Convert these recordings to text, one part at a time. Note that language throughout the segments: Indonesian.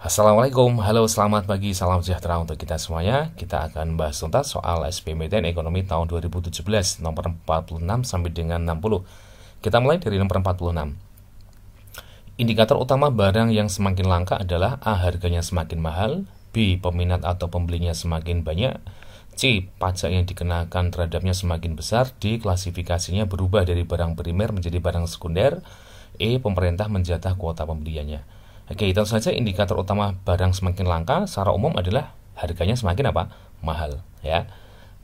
Assalamualaikum, halo selamat pagi, salam sejahtera untuk kita semuanya. Kita akan bahas tuntas soal SBMPTN Ekonomi tahun 2017 nomor 46 sampai dengan 60. Kita mulai dari nomor 46. Indikator utama barang yang semakin langka adalah A. Harganya semakin mahal, B. Peminat atau pembelinya semakin banyak, C. Pajak yang dikenakan terhadapnya semakin besar, D. Klasifikasinya berubah dari barang primer menjadi barang sekunder, E. Pemerintah menjatah kuota pembeliannya. Oke, tentu saja indikator utama barang semakin langka secara umum adalah harganya semakin mahal, ya.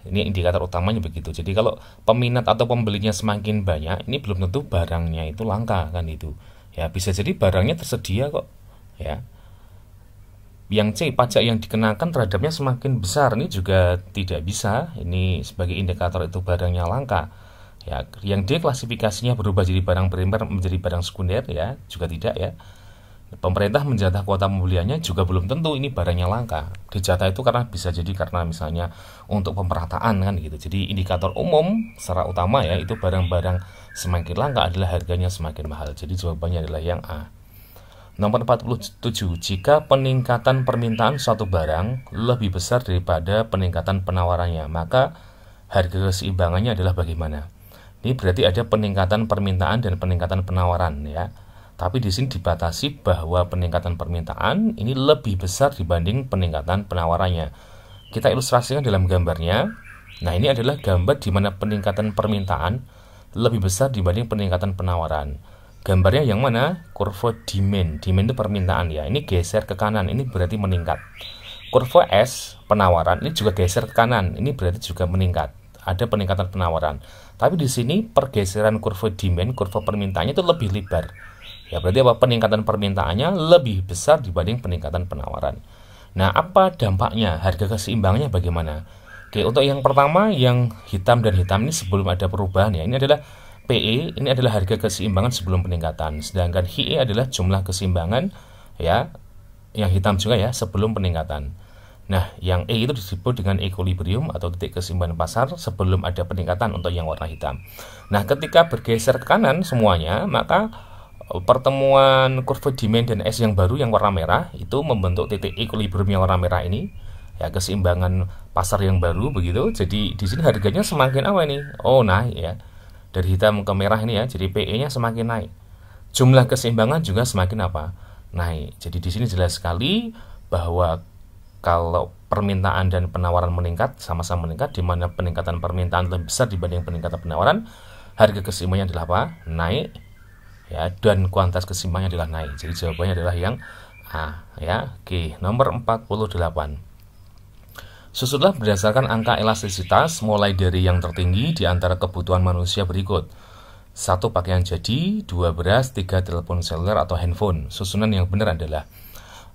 Ini indikator utamanya begitu. Jadi kalau peminat atau pembelinya semakin banyak, ini belum tentu barangnya itu langka kan itu. Ya, bisa jadi barangnya tersedia kok, ya. Yang C, pajak yang dikenakan terhadapnya semakin besar, ini juga tidak bisa. Ini sebagai indikator itu barangnya langka. Ya, yang D, klasifikasinya berubah jadi barang primer menjadi barang sekunder, ya, juga tidak, ya. Pemerintah menjatah kuota pembeliannya juga belum tentu ini barangnya langka. Dijatah itu bisa jadi karena misalnya untuk pemerataan kan gitu. Jadi indikator umum secara utama ya itu barang-barang semakin langka adalah harganya semakin mahal. Jadi jawabannya adalah yang A. Nomor 47, jika peningkatan permintaan suatu barang lebih besar daripada peningkatan penawarannya, maka harga keseimbangannya adalah bagaimana? Ini berarti ada peningkatan permintaan dan peningkatan penawaran ya. Tapi di sini dibatasi bahwa peningkatan permintaan ini lebih besar dibanding peningkatan penawarannya. Kita ilustrasikan dalam gambarnya. Nah, ini adalah gambar di mana peningkatan permintaan lebih besar dibanding peningkatan penawaran. Gambarnya yang mana? Kurva demand. Demand itu permintaan ya. Ini geser ke kanan, ini berarti meningkat. Kurva S, penawaran, ini juga geser ke kanan. Ini berarti juga meningkat. Ada peningkatan penawaran. Tapi di sini pergeseran kurva demand, kurva permintaannya itu lebih lebar. Ya, berarti apa? Peningkatan permintaannya lebih besar dibanding peningkatan penawaran. Nah, apa dampaknya? Harga keseimbangannya bagaimana? Oke, untuk yang pertama, yang hitam dan hitam ini sebelum ada perubahan ya. Ini adalah PE, ini adalah harga keseimbangan sebelum peningkatan. Sedangkan HE adalah jumlah keseimbangan ya. Yang hitam juga ya, sebelum peningkatan. Nah, yang E itu disebut dengan equilibrium atau titik keseimbangan pasar sebelum ada peningkatan untuk yang warna hitam. Nah, ketika bergeser ke kanan semuanya, maka pertemuan kurva demand dan S yang baru yang warna merah itu membentuk titik equilibrium yang warna merah ini ya, keseimbangan pasar yang baru begitu. Jadi di sini harganya semakin apa ini? Oh, naik ya. Dari hitam ke merah ini ya. Jadi PE-nya semakin naik. Jumlah keseimbangan juga semakin apa? Naik. Jadi di sini jelas sekali bahwa kalau permintaan dan penawaran meningkat sama-sama meningkat, di mana peningkatan permintaan lebih besar dibanding peningkatan penawaran, harga keseimbangannya adalah apa? Naik. Ya, dan kuantitas keseimbangannya adalah naik. Jadi jawabannya adalah yang A ya. Oke, nomor 48. Susunlah berdasarkan angka elastisitas mulai dari yang tertinggi di antara kebutuhan manusia berikut. 1. Pakaian jadi, 2. Beras, 3. Telepon seluler atau handphone. Susunan yang benar adalah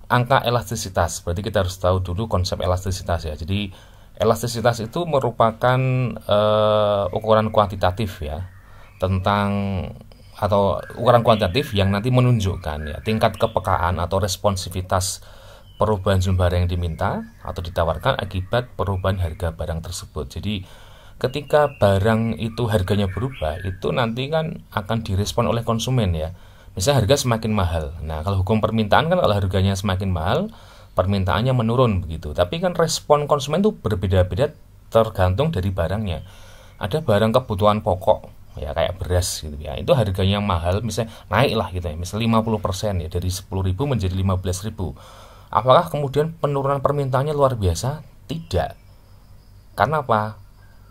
angka elastisitas. Berarti kita harus tahu dulu konsep elastisitas ya. Jadi elastisitas itu merupakan ukuran kuantitatif ya tentang atau ukuran kuantitatif yang nanti menunjukkan ya tingkat kepekaan atau responsivitas perubahan jumlah barang yang diminta atau ditawarkan akibat perubahan harga barang tersebut. Jadi ketika barang itu harganya berubah, itu nanti kan akan direspon oleh konsumen ya. Misalnya harga semakin mahal. Nah, kalau hukum permintaan kan kalau harganya semakin mahal, permintaannya menurun begitu. Tapi kan respon konsumen itu berbeda-beda tergantung dari barangnya. Ada barang kebutuhan pokok ya kayak beras gitu ya, itu harganya mahal misalnya naik lah gitu ya, misalnya 50% ya dari 10.000 menjadi 15.000. Apakah kemudian penurunan permintaannya luar biasa? Tidak. Karena apa?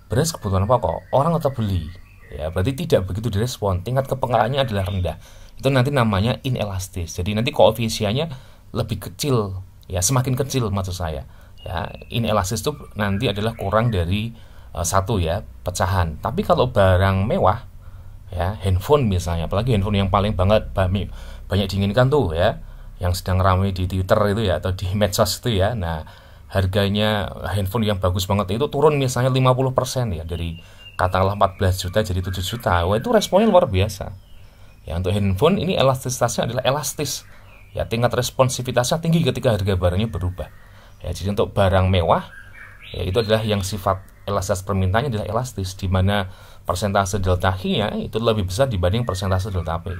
Beras kebutuhan pokok, orang tetap beli ya, berarti tidak begitu direspon, tingkat kepekaannya adalah rendah. Itu nanti namanya inelastis. Jadi nanti koefisiennya lebih kecil ya, semakin kecil maksud saya ya. Inelastis itu nanti adalah kurang dari 1 ya, pecahan. Tapi kalau barang mewah ya, handphone misalnya, apalagi handphone yang paling banget banyak diinginkan tuh ya, yang sedang ramai di Twitter itu ya atau di medsos itu ya. Nah, harganya handphone yang bagus banget itu turun misalnya 50% ya, dari katakanlah 14 juta jadi 7 juta. Wah, itu responnya luar biasa. Ya, untuk handphone ini elastisitasnya adalah elastis. Ya, tingkat responsivitasnya tinggi ketika harga barangnya berubah. Ya, jadi untuk barang mewah ya, itu adalah yang sifat elastisitas permintaannya adalah elastis, di mana persentase delta H-nya itu lebih besar dibanding persentase delta P.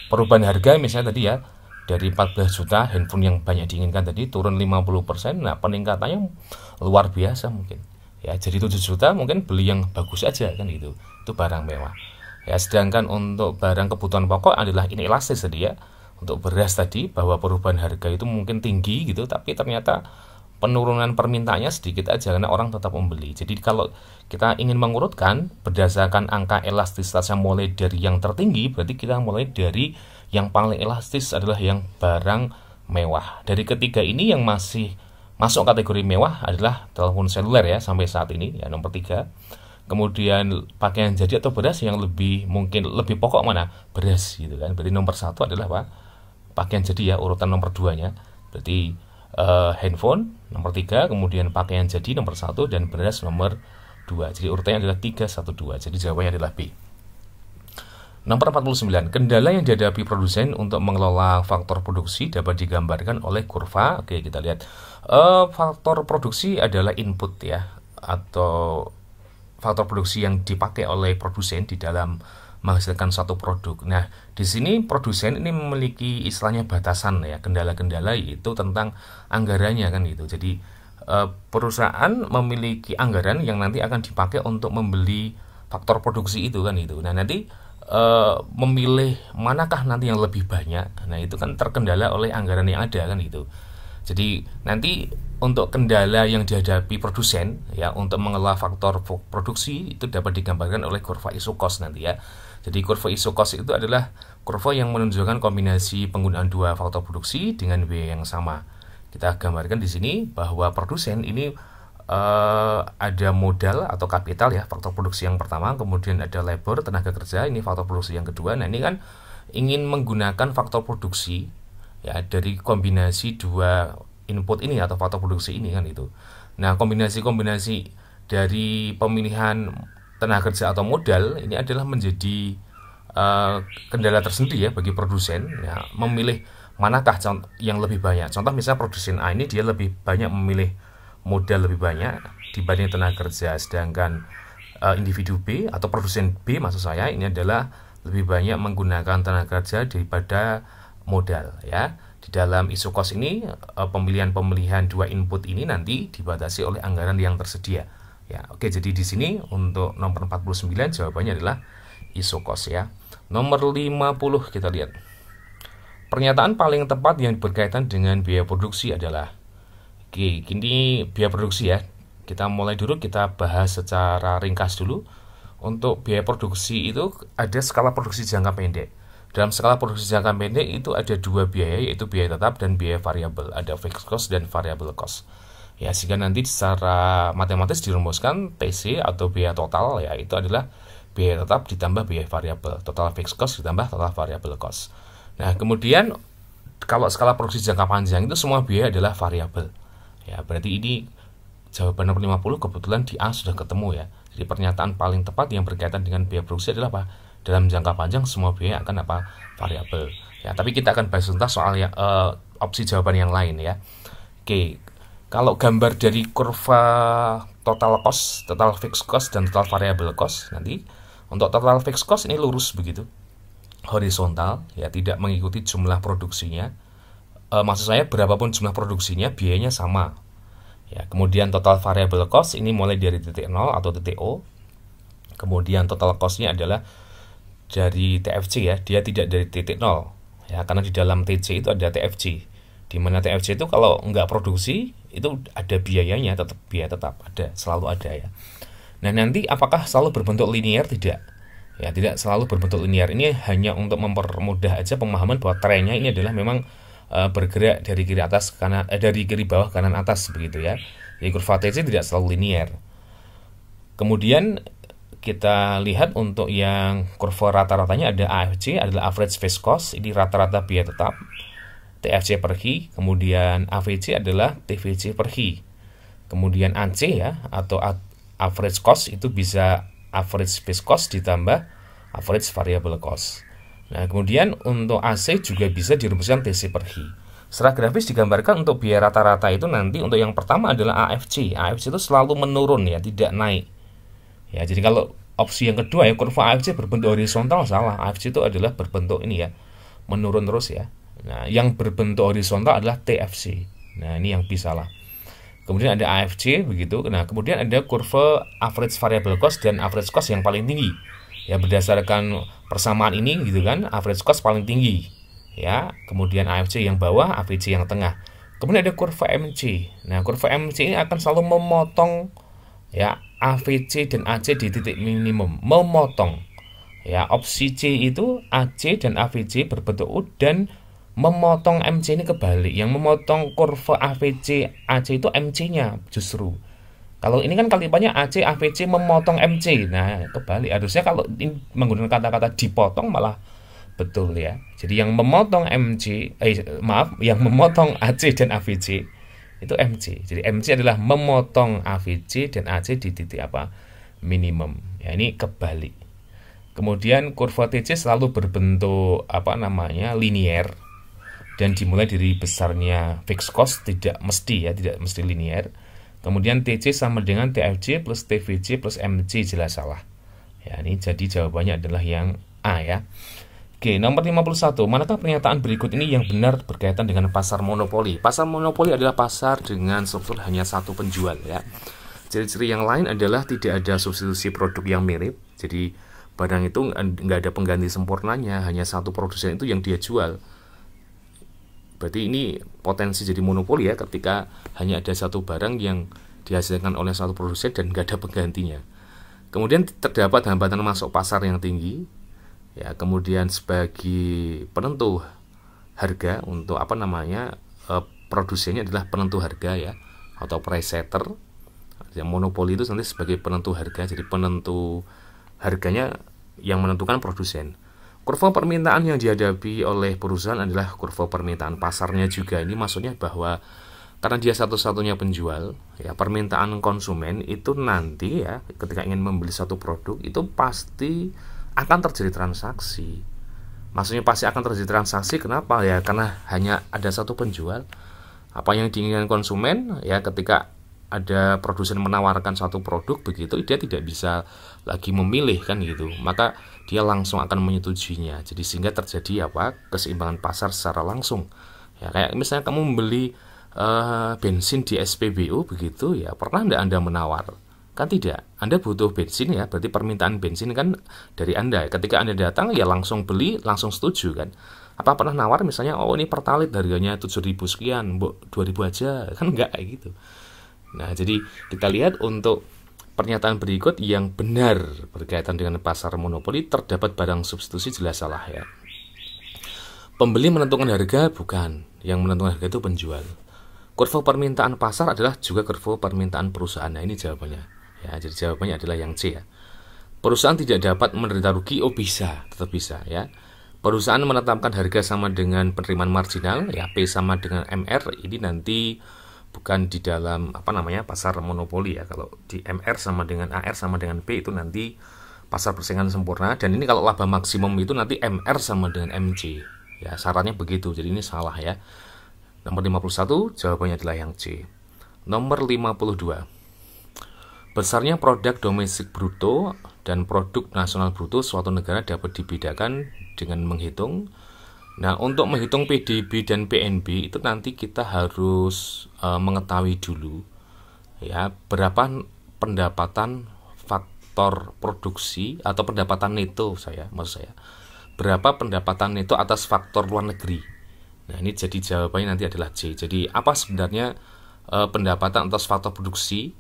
Perubahan harga misalnya tadi ya, dari 14 juta handphone yang banyak diinginkan tadi turun 50%. Nah, peningkatannya luar biasa mungkin. Ya, jadi 7 juta mungkin beli yang bagus aja kan gitu. Itu barang mewah. Ya, sedangkan untuk barang kebutuhan pokok adalah inelastis tadi ya. Untuk beras tadi bahwa perubahan harga itu mungkin tinggi gitu, tapi ternyata penurunan permintaannya sedikit aja karena orang tetap membeli. Jadi kalau kita ingin mengurutkan berdasarkan angka elastisitasnya mulai dari yang tertinggi, berarti kita mulai dari yang paling elastis adalah yang barang mewah. Dari ketiga ini yang masih masuk kategori mewah adalah telepon seluler ya sampai saat ini ya, nomor 3. Kemudian pakaian jadi atau beras yang mungkin lebih pokok mana? Beras gitu kan. Berarti nomor 1 adalah apa? Pakaian jadi ya, urutan nomor 2-nya. Berarti handphone nomor 3, kemudian pakaian jadi nomor 1, dan beras nomor 2. Jadi urutannya adalah 3, 1, 2. Jadi jawabannya adalah B. Nomor 49, kendala yang dihadapi produsen untuk mengelola faktor produksi dapat digambarkan oleh kurva. Oke, kita lihat. Faktor produksi adalah input ya, atau faktor produksi yang dipakai oleh produsen di dalam menghasilkan satu produk. Nah, di sini produsen ini memiliki istilahnya batasan ya, kendala-kendala itu tentang anggarannya kan gitu. Jadi perusahaan memiliki anggaran yang nanti akan dipakai untuk membeli faktor produksi itu kan itu. Nah, nanti memilih manakah nanti yang lebih banyak. Nah, itu kan terkendala oleh anggaran yang ada kan gitu. Jadi nanti untuk kendala yang dihadapi produsen ya untuk mengelola faktor produksi itu dapat digambarkan oleh kurva isu cost nanti ya. Jadi kurva isu cost itu adalah kurva yang menunjukkan kombinasi penggunaan dua faktor produksi dengan biaya yang sama. Kita gambarkan di sini bahwa produsen ini ada modal atau kapital ya, faktor produksi yang pertama, kemudian ada labor, tenaga kerja, ini faktor produksi yang kedua. Nah, ini kan ingin menggunakan faktor produksi ya dari kombinasi dua input ini atau faktor produksi ini kan itu. Nah, kombinasi-kombinasi dari pemilihan tenaga kerja atau modal ini adalah menjadi kendala tersendiri ya bagi produsen ya, memilih manakah yang lebih banyak. Contoh misalnya produsen A ini dia lebih banyak memilih modal lebih banyak dibanding tenaga kerja, sedangkan individu B atau produsen B maksud saya ini adalah lebih banyak menggunakan tenaga kerja daripada modal ya. Di dalam isu cost ini pemilihan dua input ini nanti dibatasi oleh anggaran yang tersedia ya. Oke, jadi di sini untuk nomor 49 jawabannya adalah isu cost ya. Nomor 50 kita lihat. Pernyataan paling tepat yang berkaitan dengan biaya produksi adalah, oke, ini biaya produksi ya. Kita mulai dulu, kita bahas secara ringkas dulu. Untuk biaya produksi itu ada skala produksi jangka pendek. Dalam skala produksi jangka pendek itu ada dua biaya, yaitu biaya tetap dan biaya variabel. Ada fixed cost dan variable cost. Ya, sehingga nanti secara matematis dirumuskan TC atau biaya total ya, itu adalah biaya tetap ditambah biaya variabel. Total fixed cost ditambah total variable cost. Nah, kemudian kalau skala produksi jangka panjang itu semua biaya adalah variabel. Ya, berarti ini jawaban nomor 50 kebetulan di A sudah ketemu ya. Jadi pernyataan paling tepat yang berkaitan dengan biaya produksi adalah apa? Dalam jangka panjang semua biaya akan apa? Variabel. Ya, tapi kita akan bahas tuntas soal yang opsi jawaban yang lain ya. Oke. Kalau gambar dari kurva total cost, total fixed cost dan total variable cost nanti untuk total fixed cost ini lurus begitu. Horizontal ya, tidak mengikuti jumlah produksinya. Maksud saya berapapun jumlah produksinya biayanya sama ya. Kemudian total variable cost ini mulai dari titik 0 atau titik O. Kemudian total costnya adalah dari TFC ya, dia tidak dari titik 0 ya, karena di dalam TC itu ada TFC, di mana TFC itu kalau nggak produksi itu ada biayanya, tetap biaya tetap ada, selalu ada ya. Nah, nanti apakah selalu berbentuk linear? Tidak ya, tidak selalu berbentuk linear. Ini hanya untuk mempermudah aja pemahaman bahwa trennya ini adalah memang bergerak dari kiri atas kanan, dari kiri bawah kanan atas begitu ya. Jadi kurva TC tidak selalu linear. Kemudian kita lihat untuk yang kurva rata-ratanya ada AFC adalah average fixed cost, ini rata-rata biaya tetap. TFC per Hi, kemudian AVC adalah TVC per Hi. Kemudian AC ya atau average cost itu bisa average fixed cost ditambah average variable cost. Nah, kemudian untuk AC juga bisa dirumuskan TC per Hi. Secara grafis digambarkan untuk biaya rata-rata itu nanti untuk yang pertama adalah AFC. AFC itu selalu menurun ya, tidak naik. Ya, jadi kalau opsi yang kedua ya, kurva AFC berbentuk horizontal salah. AFC itu adalah berbentuk ini ya, menurun terus ya. Nah, yang berbentuk horizontal adalah TFC. Nah, ini yang bisa lah. Kemudian ada AFC begitu. Nah, kemudian ada kurva average variable cost dan average cost yang paling tinggi. Ya, berdasarkan persamaan ini gitu kan, average cost paling tinggi. Ya, kemudian AFC yang bawah, AVC yang tengah. Kemudian ada kurva MC. Nah, kurva MC ini akan selalu memotong ya AVC dan AC di titik minimum, memotong. Ya, opsi C itu AC dan AVC berbentuk U dan memotong MC ini kebalik. Yang memotong kurva AVC AC itu MC-nya justru. Kalau ini kan kalimatnya AC AVC memotong MC. Nah, kebalik. Harusnya kalau menggunakan kata-kata dipotong malah betul ya. Jadi yang memotong yang memotong AC dan AVC itu MC. Jadi MC adalah memotong AVC dan AC di titik apa? Minimum. Ya, ini kebalik. Kemudian kurva TC selalu berbentuk linier dan dimulai dari besarnya fixed cost, tidak mesti linier. Kemudian TC sama dengan TFC plus TVC plus MC, jelas salah. Ya, ini jadi jawabannya adalah yang A ya. Oke, nomor 51. Manakah pernyataan berikut ini yang benar berkaitan dengan pasar monopoli? Pasar monopoli adalah pasar dengan struktur hanya satu penjual ya. Ciri-ciri yang lain adalah tidak ada substitusi produk yang mirip. Jadi barang itu nggak ada pengganti sempurnanya, hanya satu produsen itu yang dia jual. Berarti ini potensi jadi monopoli ya, ketika hanya ada satu barang yang dihasilkan oleh satu produsen dan nggak ada penggantinya. Kemudian terdapat hambatan masuk pasar yang tinggi. Ya, kemudian sebagai penentu harga untuk produsennya adalah penentu harga ya, atau price setter. Yang monopoli itu nanti sebagai penentu harga, jadi penentu harganya yang menentukan produsen. Kurva permintaan yang dihadapi oleh perusahaan adalah kurva permintaan pasarnya juga. Ini maksudnya bahwa karena dia satu-satunya penjual, ya, permintaan konsumen itu nanti ya ketika ingin membeli satu produk itu pasti akan terjadi transaksi. Maksudnya pasti akan terjadi transaksi. Kenapa? Ya karena hanya ada satu penjual. Apa yang diinginkan konsumen ya, ketika ada produsen menawarkan satu produk begitu, dia tidak bisa lagi memilih kan gitu, maka dia langsung akan menyetujuinya. Jadi sehingga terjadi keseimbangan pasar secara langsung ya. Kayak misalnya kamu membeli bensin di SPBU begitu ya, pernah tidak Anda menawar? Kan tidak. Anda butuh bensin ya, berarti permintaan bensin kan dari Anda. Ketika Anda datang ya langsung beli, langsung setuju kan. Apa pernah nawar misalnya, oh ini Pertalite harganya 7.000 sekian, 2.000 aja, kan enggak kayak gitu. Nah, jadi kita lihat untuk pernyataan berikut yang benar berkaitan dengan pasar monopoli, terdapat barang substitusi, jelas salah ya. Pembeli menentukan harga, bukan. Yang menentukan harga itu penjual. Kurva permintaan pasar adalah juga kurva permintaan perusahaan. Nah, ini jawabannya. Ya, jadi jawabannya adalah yang C ya. Perusahaan tidak dapat menderita rugi, bisa, tetap bisa ya. Perusahaan menetapkan harga sama dengan penerimaan marginal, ya P sama dengan MR, ini nanti bukan di dalam pasar monopoli ya. Kalau di MR sama dengan AR sama dengan P itu nanti pasar persaingan sempurna, dan ini kalau laba maksimum itu nanti MR sama dengan MC. Ya, syaratnya begitu. Jadi ini salah ya. Nomor 51 jawabannya adalah yang C. Nomor 52. Besarnya produk domestik bruto dan produk nasional bruto suatu negara dapat dibedakan dengan menghitung. Nah, untuk menghitung PDB dan PNB itu nanti kita harus mengetahui dulu ya berapa pendapatan faktor produksi atau pendapatan neto maksud saya. Berapa pendapatan neto atas faktor luar negeri. Nah, ini jadi jawabannya nanti adalah C. Jadi apa sebenarnya pendapatan atas faktor produksi?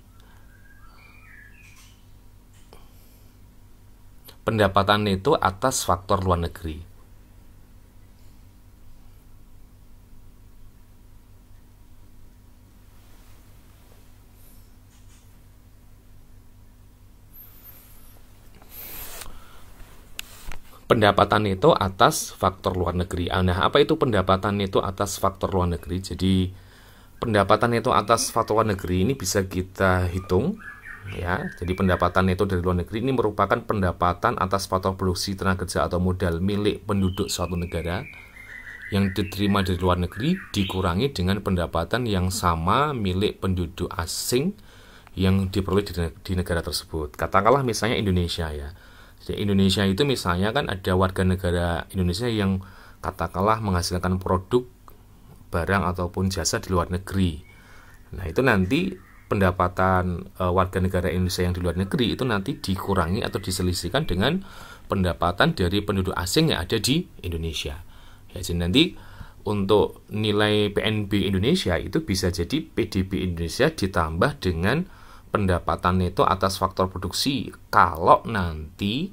Pendapatan neto atas faktor luar negeri. Pendapatan neto atas faktor luar negeri. Nah, apa itu pendapatan neto atas faktor luar negeri? Jadi pendapatan neto atas faktor luar negeri ini bisa kita hitung ya. Jadi pendapatan neto dari luar negeri ini merupakan pendapatan atas faktor produksi tenaga kerja atau modal milik penduduk suatu negara yang diterima dari luar negeri dikurangi dengan pendapatan yang sama milik penduduk asing yang diperoleh di negara tersebut. Katakanlah misalnya Indonesia ya. Jadi Indonesia itu misalnya kan ada warga negara Indonesia yang katakanlah menghasilkan produk, barang ataupun jasa di luar negeri. Nah, itu nanti pendapatan warga negara Indonesia yang di luar negeri itu nanti dikurangi atau diselisihkan dengan pendapatan dari penduduk asing yang ada di Indonesia. Ya, jadi nanti untuk nilai PNB Indonesia itu bisa jadi PDB Indonesia ditambah dengan pendapatan neto atas faktor produksi. Kalau nanti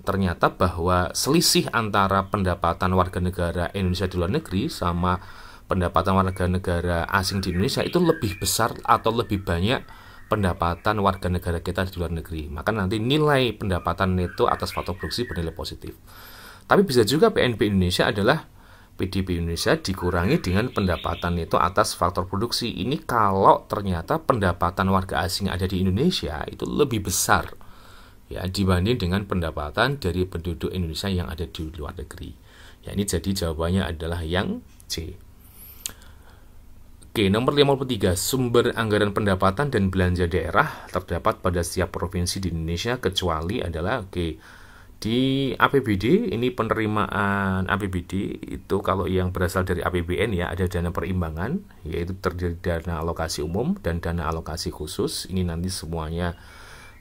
ternyata bahwa selisih antara pendapatan warga negara Indonesia di luar negeri sama pendapatan warga negara asing di Indonesia itu lebih besar atau lebih banyak pendapatan warga negara kita di luar negeri, maka nanti nilai pendapatan neto atas faktor produksi bernilai positif. Tapi bisa juga PNB Indonesia adalah PDB Indonesia dikurangi dengan pendapatan neto atas faktor produksi. Ini kalau ternyata pendapatan warga asing yang ada di Indonesia itu lebih besar ya dibanding dengan pendapatan dari penduduk Indonesia yang ada di luar negeri. Ya, ini jadi jawabannya adalah yang C. Oke, nomor 53, sumber anggaran pendapatan dan belanja daerah terdapat pada setiap provinsi di Indonesia kecuali adalah di APBD. Ini penerimaan APBD itu kalau yang berasal dari APBN ya ada dana perimbangan, yaitu terdiri dana alokasi umum dan dana alokasi khusus. Ini nanti semuanya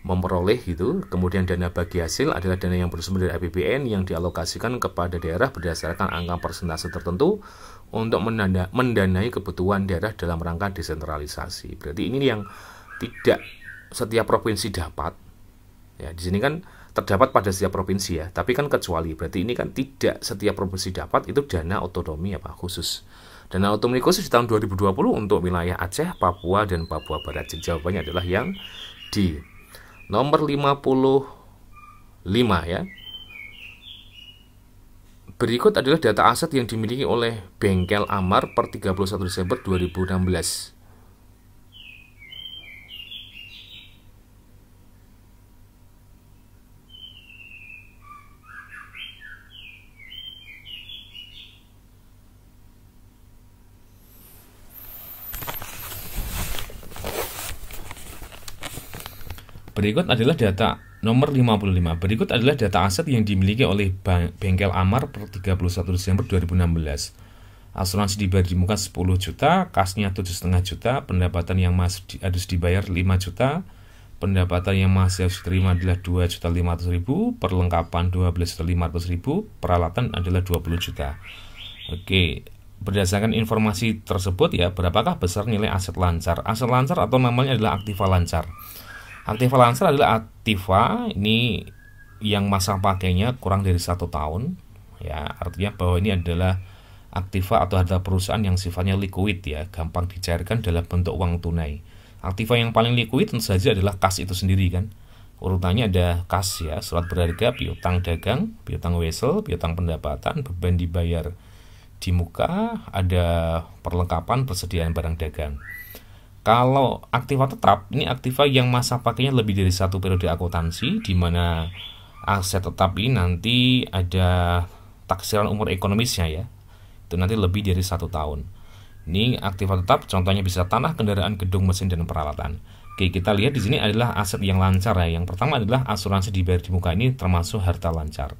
memperoleh gitu. Kemudian dana bagi hasil adalah dana yang bersumber dari APBN yang dialokasikan kepada daerah berdasarkan angka persentase tertentu untuk mendanai kebutuhan daerah dalam rangka desentralisasi. Berarti ini yang tidak setiap provinsi dapat. Ya, di sini kan terdapat pada setiap provinsi ya, tapi kan kecuali. Berarti ini kan tidak setiap provinsi dapat, itu dana otonomi khusus. Dana otonomi khusus di tahun 2020 untuk wilayah Aceh, Papua dan Papua Barat. Jadi jawabannya adalah yang D. Nomor 55 ya. Berikut adalah data aset yang dimiliki oleh Bengkel Amar per 31 Desember 2016. Berikut adalah data nomor 55. Berikut adalah data aset yang dimiliki oleh Bengkel Amar per 31 Desember 2016. Asuransi dibayar di muka 10 juta, kasnya 7,5 juta, pendapatan yang masih harus dibayar 5 juta, pendapatan yang masih harus diterima adalah 2.500.000, perlengkapan 12.500.000, peralatan adalah 20 juta. Oke, berdasarkan informasi tersebut ya, berapakah besar nilai aset lancar? Aset lancar atau namanya adalah aktiva lancar. Aktiva lancar adalah aktiva ini yang masa pakainya kurang dari 1 tahun ya, artinya bahwa ini adalah aktiva atau harta perusahaan yang sifatnya liquid ya, gampang dicairkan dalam bentuk uang tunai. Aktiva yang paling liquid tentu saja adalah kas itu sendiri kan. Urutannya ada kas ya, surat berharga, piutang dagang, piutang wesel, piutang pendapatan, beban dibayar di muka, ada perlengkapan persediaan barang dagang. Kalau aktiva tetap, ini aktiva yang masa pakainya lebih dari 1 periode akuntansi, di mana aset tetap ini nanti ada taksiran umur ekonomisnya ya, itu nanti lebih dari 1 tahun. Ini aktiva tetap, contohnya bisa tanah, kendaraan, gedung, mesin, dan peralatan. Oke, kita lihat di sini adalah aset yang lancar ya. Yang pertama adalah asuransi dibayar di muka, ini termasuk harta lancar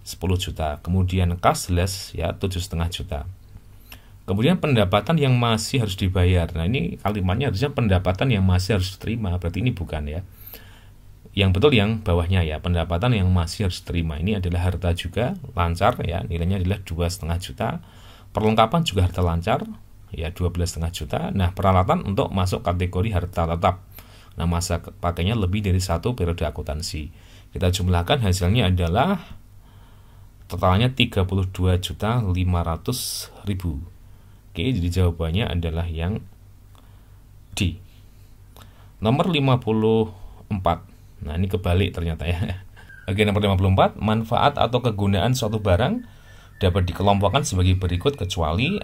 10 juta. Kemudian kas jelas ya 7,5 juta. Kemudian pendapatan yang masih harus dibayar. Nah, ini kalimatnya harusnya pendapatan yang masih harus diterima. Berarti ini bukan ya. Yang betul yang bawahnya ya, pendapatan yang masih harus diterima. Ini adalah harta juga lancar ya, nilainya adalah 2,5 juta. Perlengkapan juga harta lancar ya 12,5 juta. Nah, peralatan untuk masuk kategori harta tetap. Nah, masa pakainya lebih dari 1 periode akuntansi. Kita jumlahkan hasilnya adalah totalnya 32.500.000. Oke, jadi jawabannya adalah yang D. Nomor 54. Nah, ini kebalik ternyata ya. Oke, nomor 54. Manfaat atau kegunaan suatu barang dapat dikelompokkan sebagai berikut kecuali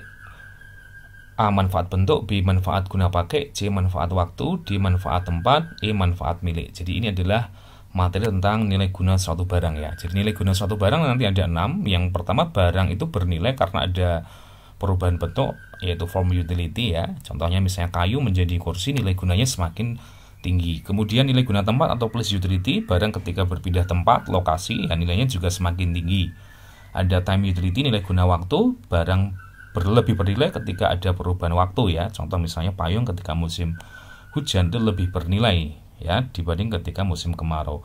A. Manfaat bentuk, B. Manfaat guna pakai, C. Manfaat waktu, D. Manfaat tempat, E. Manfaat milik. Jadi ini adalah materi tentang nilai guna suatu barang ya. Jadi nilai guna suatu barang nanti ada 6. Yang pertama, barang itu bernilai karena ada perubahan bentuk, yaitu form utility ya. Contohnya misalnya kayu menjadi kursi, nilai gunanya semakin tinggi. Kemudian nilai guna tempat atau place utility, barang ketika berpindah tempat, lokasi, ya nilainya juga semakin tinggi. Ada time utility, nilai guna waktu, barang lebih bernilai ketika ada perubahan waktu ya. Contoh misalnya payung ketika musim hujan itu lebih bernilai ya dibanding ketika musim kemarau.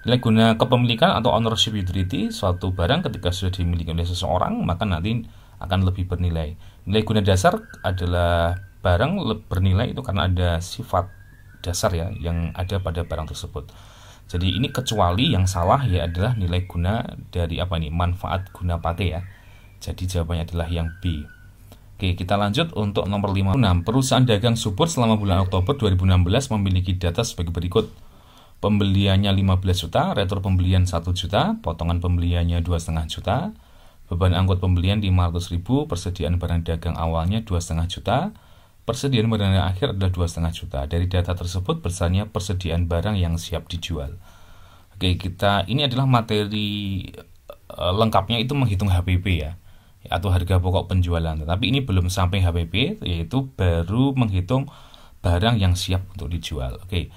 Nilai guna kepemilikan atau ownership utility, suatu barang ketika sudah dimiliki oleh seseorang maka nanti akan lebih bernilai. Nilai guna dasar adalah barang bernilai itu karena ada sifat dasar ya yang ada pada barang tersebut. Jadi ini kecuali yang salah ya adalah nilai guna dari manfaat guna pakai ya. Jadi jawabannya adalah yang B. Oke, kita lanjut untuk nomor 56. Perusahaan dagang subur selama bulan Oktober 2016 memiliki data sebagai berikut. Pembeliannya 15 juta, retur pembelian 1 juta, potongan pembeliannya 2,5 juta, beban angkut pembelian 500.000, persediaan barang dagang awalnya 2,5 juta, persediaan barang akhir adalah 2,5 juta. Dari data tersebut besarnya persediaan barang yang siap dijual. Oke, ini adalah materi lengkapnya itu menghitung HPP ya, atau harga pokok penjualan. Tapi ini belum sampai HPP, yaitu baru menghitung barang yang siap untuk dijual. Oke.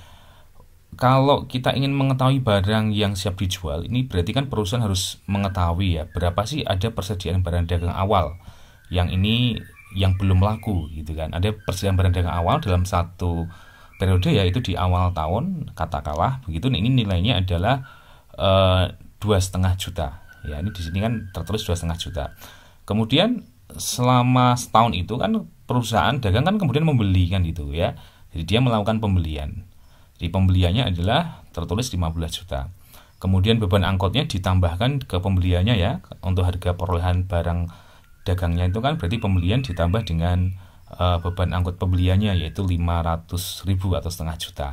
Kalau kita ingin mengetahui barang yang siap dijual, ini berarti kan perusahaan harus mengetahui ya berapa sih ada persediaan barang dagang awal. Yang ini yang belum laku gitu kan. Ada persediaan barang dagang awal dalam satu periode yaitu di awal tahun katakanlah begitu. Ini nilainya adalah 2,5 juta. Ya, ini di sini kan tertulis 2,5 juta. Kemudian selama setahun itu kan perusahaan dagang kan kemudian membeli kan gitu ya. Jadi dia melakukan pembelian. Jadi pembeliannya adalah tertulis 15 juta. Kemudian beban angkutnya ditambahkan ke pembeliannya ya. Untuk harga perolehan barang dagangnya itu kan berarti pembelian ditambah dengan beban angkut pembeliannya yaitu 500.000 atau setengah juta.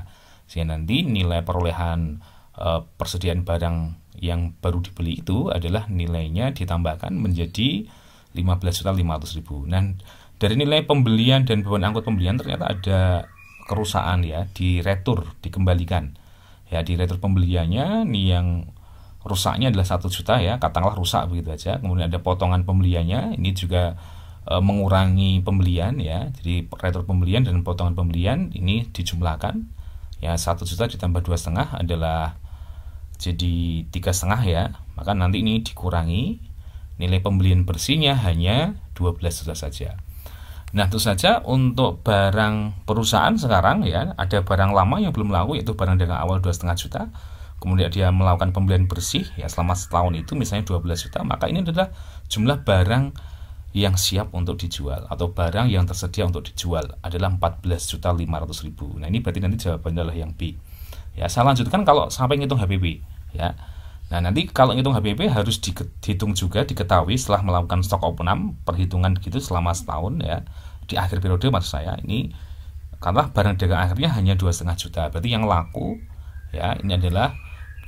Sehingga nanti nilai perolehan persediaan barang yang baru dibeli itu adalah nilainya ditambahkan menjadi 15.500.000. Nah, dari nilai pembelian dan beban angkut pembelian ternyata ada kerusakan ya, dikembalikan ya. Di retur pembeliannya nih yang rusaknya adalah 1 juta ya, katakanlah rusak begitu aja. Kemudian ada potongan pembeliannya, ini juga mengurangi pembelian ya. Jadi retur pembelian dan potongan pembelian ini dijumlahkan ya, 1 juta ditambah 2,5 adalah jadi 3,5 ya. Maka nanti ini dikurangi, nilai pembelian bersihnya hanya 12 juta saja. Nah, itu saja untuk barang perusahaan sekarang ya. Ada barang lama yang belum laku yaitu barang dagang awal 2,5 juta. Kemudian dia melakukan pembelian bersih ya selama setahun itu misalnya 12 juta. Maka ini adalah jumlah barang yang siap untuk dijual atau barang yang tersedia untuk dijual adalah 14.500.000. Nah, ini berarti nanti jawabannya adalah yang B. Ya, saya lanjutkan kalau sampai ngitung HPP ya. Nah, nanti kalau ngitung HPP harus dihitung juga, diketahui setelah melakukan stock opening perhitungan gitu selama setahun ya. Di akhir periode maksud saya ini karena barang dagang akhirnya hanya 2,5 juta. Berarti yang laku ya ini adalah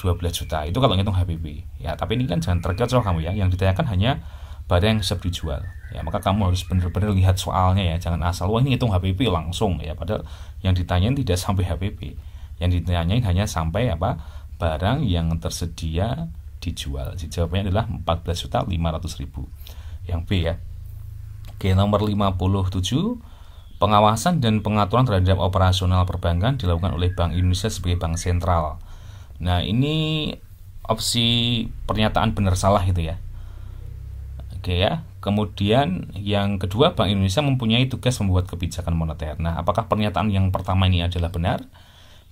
12 juta. Itu kalau ngitung HPP ya. Tapi ini kan jangan terkecoh kamu ya. Yang ditanyakan hanya barang yang siap dijual. Ya, maka kamu harus benar-benar lihat soalnya ya. Jangan asal wah ini ngitung HPP langsung ya. Padahal yang ditanyain tidak sampai HPP. Yang ditanyain hanya sampai barang yang tersedia dijual. Jadi jawabannya adalah 14.500.000. Yang B ya. Oke, nomor 57. Pengawasan dan pengaturan terhadap operasional perbankan dilakukan oleh Bank Indonesia sebagai bank sentral. Nah, ini opsi pernyataan benar salah itu ya. Oke ya. Kemudian yang kedua, Bank Indonesia mempunyai tugas membuat kebijakan moneter. Nah, apakah pernyataan yang pertama ini adalah benar?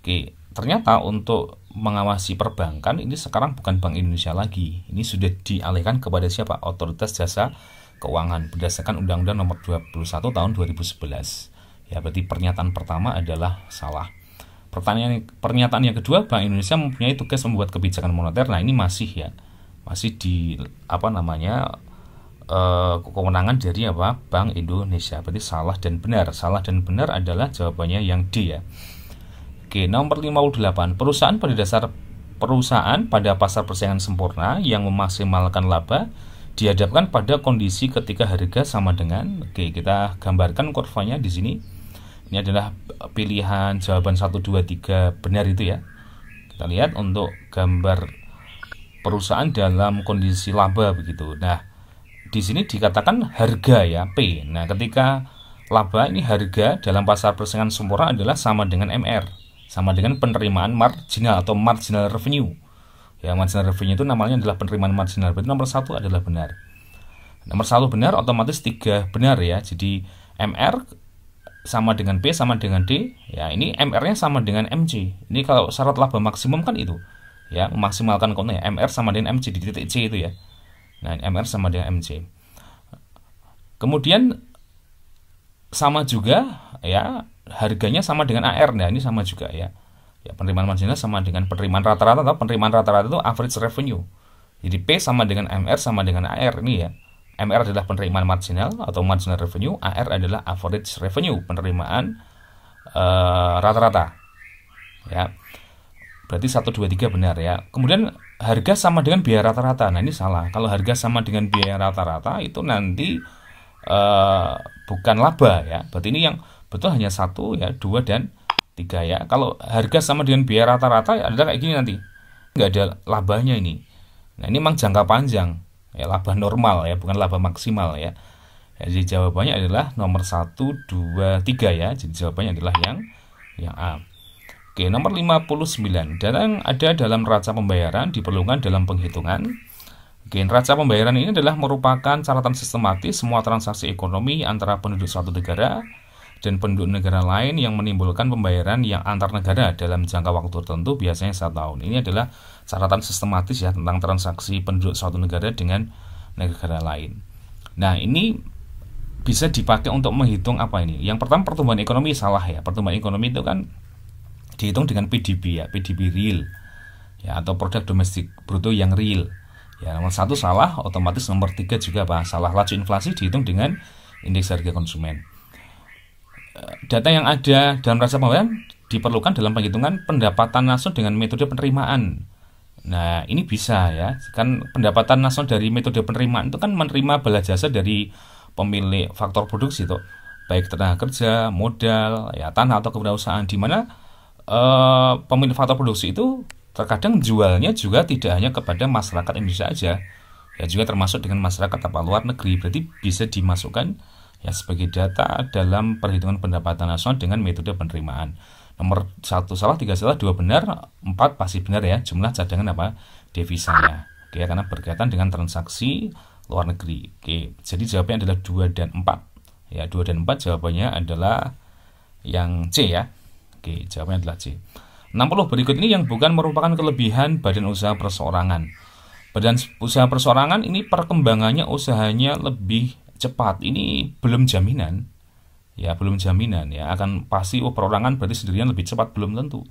Oke, ternyata untuk mengawasi perbankan ini sekarang bukan Bank Indonesia lagi. Ini sudah dialihkan kepada siapa? Otoritas Jasa Keuangan berdasarkan Undang-Undang Nomor 21 Tahun 2011. Ya, berarti pernyataan pertama adalah salah. Pernyataan yang kedua, Bank Indonesia mempunyai tugas membuat kebijakan moneter. Nah, ini masih di kewenangan dari Bank Indonesia. Berarti salah dan benar. Salah dan benar adalah jawabannya yang D ya. Oke, nomor 58. Perusahaan pada pasar persaingan sempurna yang memaksimalkan laba dihadapkan pada kondisi ketika harga sama dengan, oke, kita gambarkan kurvanya di sini. Ini adalah pilihan jawaban 1, 2, 3 benar itu ya. Kita lihat untuk gambar perusahaan dalam kondisi laba begitu. Nah, di sini dikatakan harga ya, P. Nah, ketika laba ini harga dalam pasar persaingan sempurna adalah sama dengan MR, sama dengan penerimaan marginal atau marginal revenue. Ya, marginal revenue itu namanya adalah penerimaan marginal. Berarti nomor 1 adalah benar. Nomor 1 benar, otomatis 3 benar ya. Jadi MR sama dengan P sama dengan D. Ya, ini MR-nya sama dengan MC. Ini kalau syarat laba maksimum kan itu. Ya, memaksimalkan keuntungan. MR sama dengan MC di titik C itu ya. Nah, MR sama dengan MC. Kemudian sama juga ya, harganya sama dengan AR. Nah, ini sama juga ya. Ya, penerimaan marginal sama dengan penerimaan rata-rata, atau penerimaan rata-rata itu average revenue. Jadi P sama dengan MR sama dengan AR ini ya. MR adalah penerimaan marginal atau marginal revenue, AR adalah average revenue, penerimaan rata-rata. Ya. Berarti 1 2 3 benar ya. Kemudian harga sama dengan biaya rata-rata. Nah, ini salah. Kalau harga sama dengan biaya rata-rata itu nanti bukan laba ya. Berarti ini yang betul hanya 1 ya, 2 dan 3 ya. Kalau harga sama dengan biaya rata-rata ya adalah kayak gini nanti. Nggak ada labanya ini. Nah, ini memang jangka panjang. Ya, laba normal ya, bukan laba maksimal ya. Jadi jawabannya adalah nomor 1 2 3 ya. Jadi jawabannya adalah yang A. Oke, nomor 59. Data yang ada dalam neraca pembayaran diperlukan dalam penghitungan. Oke, neraca pembayaran ini adalah merupakan catatan sistematis semua transaksi ekonomi antara penduduk suatu negara dan penduduk negara lain yang menimbulkan pembayaran yang antar negara dalam jangka waktu tertentu, biasanya 1 tahun. Ini adalah catatan sistematis ya tentang transaksi penduduk suatu negara dengan negara lain. Nah, ini bisa dipakai untuk menghitung apa ini? Yang pertama, pertumbuhan ekonomi salah ya. Pertumbuhan ekonomi itu kan dihitung dengan PDB ya, PDB real ya, atau produk domestik bruto yang real. Ya, nomor 1 salah, otomatis nomor 3 juga apa? Salah. Laju inflasi dihitung dengan indeks harga konsumen. Data yang ada dalam neraca pembayaran diperlukan dalam penghitungan pendapatan nasional dengan metode penerimaan. Nah, ini bisa ya. Kan pendapatan nasional dari metode penerimaan itu kan menerima bala jasa dari pemilik faktor produksi itu, baik tenaga kerja, modal, ya tanah atau kewirausahaan, di mana pemilik faktor produksi itu terkadang jualnya juga tidak hanya kepada masyarakat Indonesia aja, ya juga termasuk dengan masyarakat luar negeri. Berarti bisa dimasukkan ya sebagai data dalam perhitungan pendapatan nasional dengan metode penerimaan. Nomor 1 salah, 3 salah, 2 benar, 4 pasti benar ya. Jumlah cadangan apa? Devisanya. Oke, karena berkaitan dengan transaksi luar negeri. Oke, jadi jawabannya adalah 2 dan 4. Ya, 2 dan 4 jawabannya adalah yang C ya. Oke, jawabannya adalah C. 60 berikut ini yang bukan merupakan kelebihan badan usaha perseorangan. Badan usaha perseorangan ini perkembangannya usahanya lebih cepat. Ini belum jaminan. Ya, belum jaminan ya. Akan pasti perorangan berarti sendirian lebih cepat, belum tentu.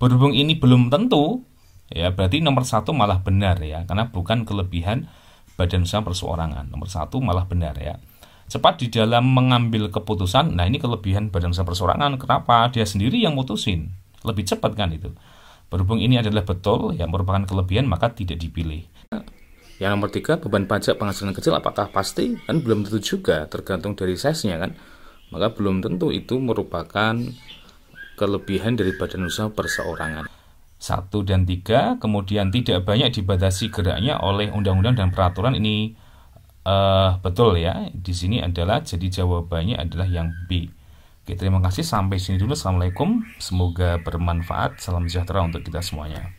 Berhubung ini belum tentu, ya berarti nomor 1 malah benar ya. Karena bukan kelebihan badan usaha perseorangan. Nomor 1 malah benar ya. Cepat di dalam mengambil keputusan. Nah, ini kelebihan badan usaha perseorangan. Kenapa? Dia sendiri yang mutusin. Lebih cepat kan itu. Berhubung ini adalah betul, yang merupakan kelebihan, maka tidak dipilih. Yang nomor 3, beban pajak penghasilan kecil apakah pasti? Kan belum tentu juga, tergantung dari size-nya kan. Maka belum tentu itu merupakan kelebihan dari badan usaha perseorangan. 1 dan 3, kemudian tidak banyak dibatasi geraknya oleh undang-undang dan peraturan, ini betul ya. Di sini adalah, jadi jawabannya adalah yang B. Oke, terima kasih. Sampai sini dulu. Assalamualaikum. Semoga bermanfaat. Salam sejahtera untuk kita semuanya.